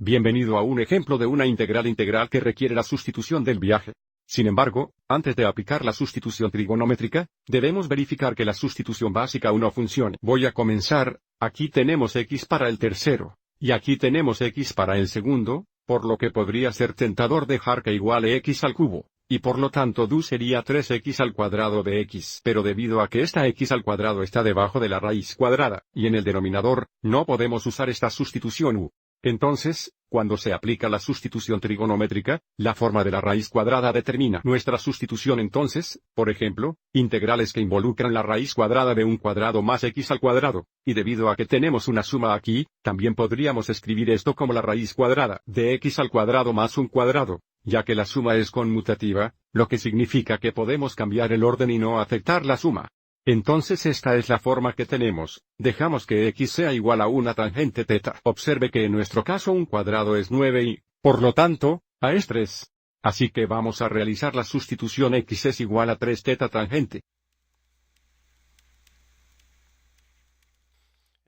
Bienvenido a un ejemplo de una integral que requiere la sustitución del viaje. Sin embargo, antes de aplicar la sustitución trigonométrica, debemos verificar que la sustitución básica aún no funcione. Voy a comenzar. Aquí tenemos x para el tercero, y aquí tenemos x para el segundo, por lo que podría ser tentador dejar que iguale x al cubo, y por lo tanto du sería 3x al cuadrado de x. Pero debido a que esta x al cuadrado está debajo de la raíz cuadrada, y en el denominador, no podemos usar esta sustitución u. Entonces, cuando se aplica la sustitución trigonométrica, la forma de la raíz cuadrada determina nuestra sustitución. Entonces, por ejemplo, integrales que involucran la raíz cuadrada de un cuadrado más x al cuadrado, y debido a que tenemos una suma aquí, también podríamos escribir esto como la raíz cuadrada de x al cuadrado más un cuadrado, ya que la suma es conmutativa, lo que significa que podemos cambiar el orden y no aceptar la suma. Entonces esta es la forma que tenemos. Dejamos que x sea igual a una tangente teta. Observe que en nuestro caso un cuadrado es 9 y, por lo tanto, a es 3. Así que vamos a realizar la sustitución x es igual a 3 teta tangente.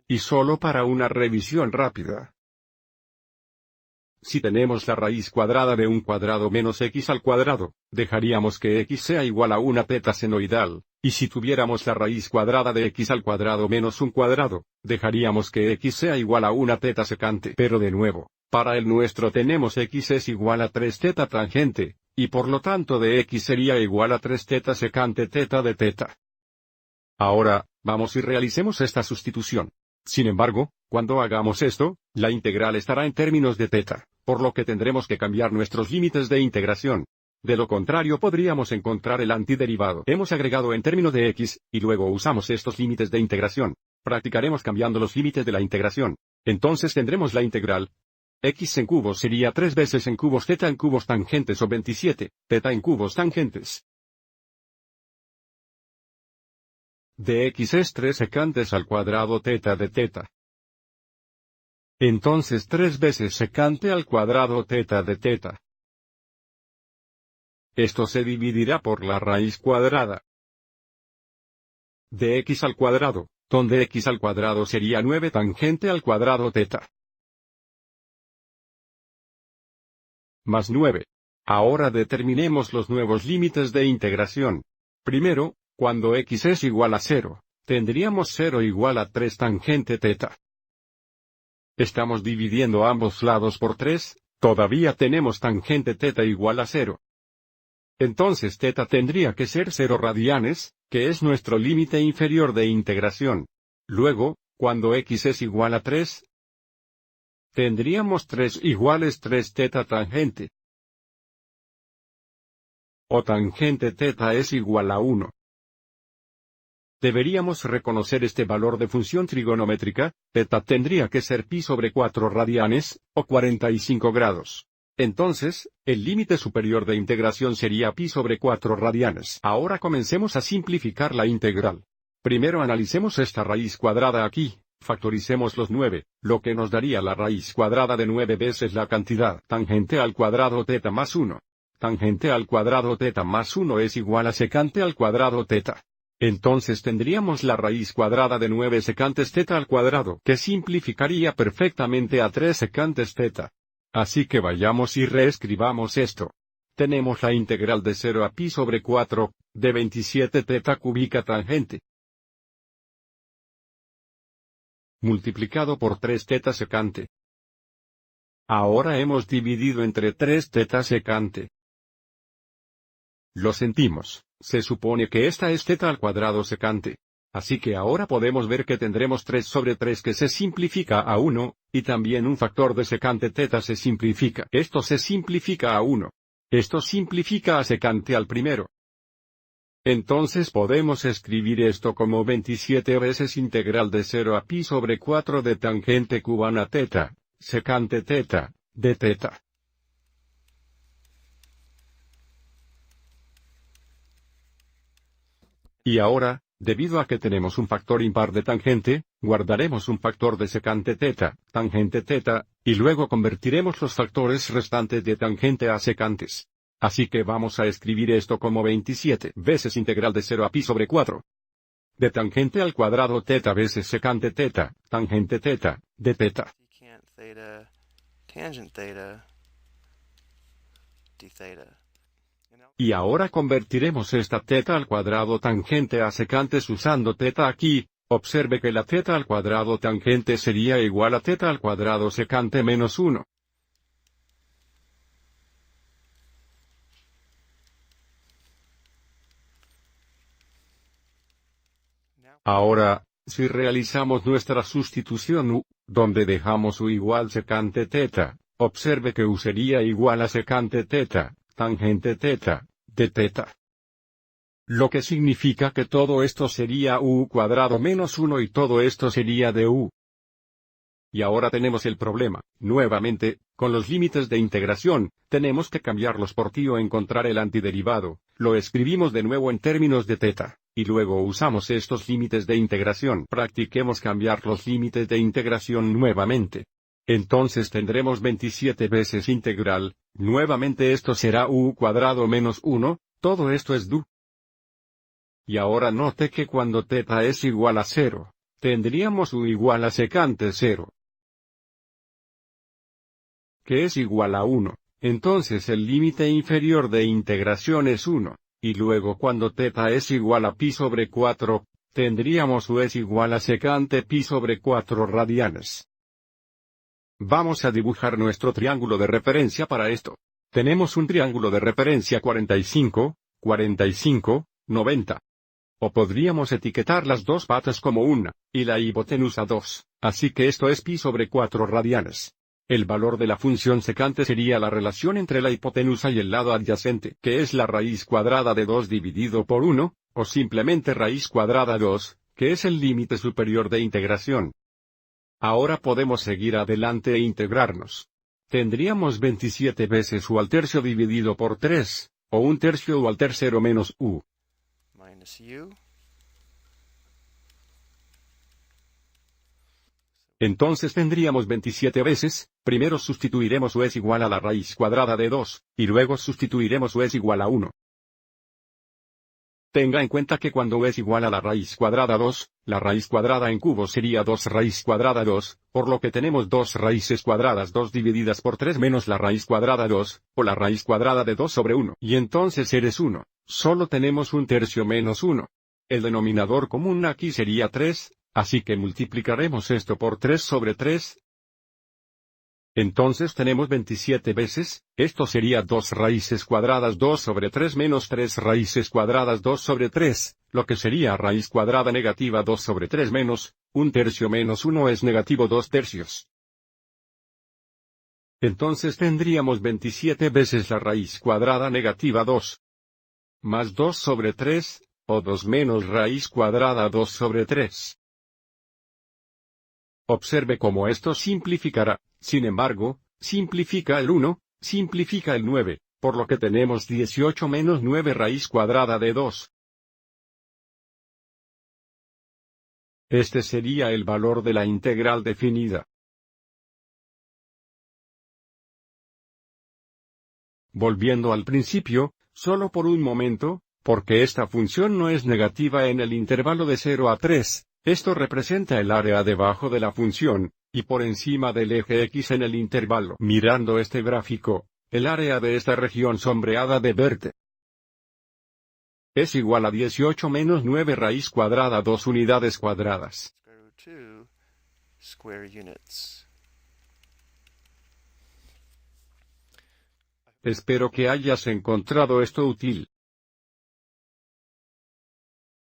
Y solo para una revisión rápida. Si tenemos la raíz cuadrada de un cuadrado menos x al cuadrado, dejaríamos que x sea igual a una teta senoidal, y si tuviéramos la raíz cuadrada de x al cuadrado menos un cuadrado, dejaríamos que x sea igual a una teta secante. Pero de nuevo, para el nuestro tenemos x es igual a 3 teta tangente, y por lo tanto de x sería igual a 3 teta secante teta de teta. Ahora, vamos y realicemos esta sustitución. Sin embargo, cuando hagamos esto, la integral estará en términos de teta, por lo que tendremos que cambiar nuestros límites de integración. De lo contrario podríamos encontrar el antiderivado. Hemos agregado en términos de x, y luego usamos estos límites de integración. Practicaremos cambiando los límites de la integración. Entonces tendremos la integral. X en cubos sería 3 veces en cubos teta en cubos tangentes o 27, teta en cubos tangentes. De x es 3 secantes al cuadrado teta de teta. Entonces 3 veces secante al cuadrado teta de teta. Esto se dividirá por la raíz cuadrada de x al cuadrado, donde x al cuadrado sería 9 tangente al cuadrado teta. Más 9. Ahora determinemos los nuevos límites de integración. Primero, cuando x es igual a 0, tendríamos 0 igual a 3 tangente teta. Estamos dividiendo ambos lados por 3, todavía tenemos tangente teta igual a 0. Entonces teta tendría que ser 0 radianes, que es nuestro límite inferior de integración. Luego, cuando x es igual a 3, tendríamos 3 iguales 3 teta tangente. O tangente teta es igual a 1. Deberíamos reconocer este valor de función trigonométrica. Teta tendría que ser pi sobre 4 radianes, o 45 grados. Entonces, el límite superior de integración sería pi sobre 4 radianes. Ahora comencemos a simplificar la integral. Primero analicemos esta raíz cuadrada aquí, factoricemos los 9, lo que nos daría la raíz cuadrada de 9 veces la cantidad tangente al cuadrado teta más 1. Tangente al cuadrado teta más 1 es igual a secante al cuadrado teta. Entonces tendríamos la raíz cuadrada de 9 secantes teta al cuadrado, que simplificaría perfectamente a 3 secantes teta. Así que vayamos y reescribamos esto. Tenemos la integral de 0 a pi sobre 4, de 27 teta cúbica tangente. Multiplicado por 3 teta secante. Ahora hemos dividido entre 3 teta secante. Lo sentimos, se supone que esta es teta al cuadrado secante. Así que ahora podemos ver que tendremos 3 sobre 3 que se simplifica a 1, y también un factor de secante teta se simplifica. Esto se simplifica a 1. Esto simplifica a secante al primero. Entonces podemos escribir esto como 27 veces integral de 0 a pi sobre 4 de tangente cubana teta, secante teta, de teta. Y ahora, debido a que tenemos un factor impar de tangente, guardaremos un factor de secante teta, tangente teta, y luego convertiremos los factores restantes de tangente a secantes. Así que vamos a escribir esto como 27 veces integral de 0 a pi sobre 4. De tangente al cuadrado teta veces secante teta, tangente teta, de teta. tangent theta d theta. Y ahora convertiremos esta θ al cuadrado tangente a secantes usando θ aquí. Observe que la θ al cuadrado tangente sería igual a θ al cuadrado secante menos 1. Ahora, si realizamos nuestra sustitución u, donde dejamos u igual secante θ, observe que u sería igual a secante θ, tangente θ, de θ. Lo que significa que todo esto sería u cuadrado menos 1 y todo esto sería de u. Y ahora tenemos el problema, nuevamente, con los límites de integración, tenemos que cambiarlos por t o encontrar el antiderivado, lo escribimos de nuevo en términos de θ, y luego usamos estos límites de integración. Practiquemos cambiar los límites de integración nuevamente. Entonces tendremos 27 veces integral, nuevamente esto será u cuadrado menos 1, todo esto es du. Y ahora note que cuando θ es igual a 0, tendríamos u igual a secante 0, que es igual a 1, entonces el límite inferior de integración es 1, y luego cuando θ es igual a pi sobre 4, tendríamos u es igual a secante pi sobre 4 radianes. Vamos a dibujar nuestro triángulo de referencia para esto. Tenemos un triángulo de referencia 45, 45, 90. O podríamos etiquetar las dos patas como 1, y la hipotenusa 2, así que esto es pi sobre 4 radianes. El valor de la función secante sería la relación entre la hipotenusa y el lado adyacente, que es la raíz cuadrada de 2 dividido por 1, o simplemente raíz cuadrada 2, que es el límite superior de integración. Ahora podemos seguir adelante e integrarnos. Tendríamos 27 veces u al tercio dividido por 3, o 1/3 u al tercero menos u. Minus u. Entonces tendríamos 27 veces, primero sustituiremos u es igual a la raíz cuadrada de 2, y luego sustituiremos u es igual a 1. Tenga en cuenta que cuando u es igual a la raíz cuadrada 2, la raíz cuadrada en cubo sería 2 raíz cuadrada 2, por lo que tenemos 2 raíces cuadradas 2 divididas por 3 menos la raíz cuadrada 2, o la raíz cuadrada de 2 sobre 1. Y entonces eres 1, solo tenemos 1/3 menos 1. El denominador común aquí sería 3, así que multiplicaremos esto por 3 sobre 3. Entonces tenemos 27 veces, esto sería 2 raíces cuadradas 2 sobre 3 menos 3 raíces cuadradas 2 sobre 3, lo que sería raíz cuadrada negativa 2 sobre 3 menos, 1/3 menos 1 es negativo 2/3. Entonces tendríamos 27 veces la raíz cuadrada negativa 2. Más 2 sobre 3, o 2 menos raíz cuadrada 2 sobre 3. Observe cómo esto simplificará, sin embargo, simplifica el 1, simplifica el 9, por lo que tenemos 18 menos 9 raíz cuadrada de 2. Este sería el valor de la integral definida. Volviendo al principio, solo por un momento, porque esta función no es negativa en el intervalo de 0 a 3, esto representa el área debajo de la función, y por encima del eje X en el intervalo. Mirando este gráfico, el área de esta región sombreada de verde es igual a 18 menos 9 raíz cuadrada 2 unidades cuadradas. Square units. Espero que hayas encontrado esto útil.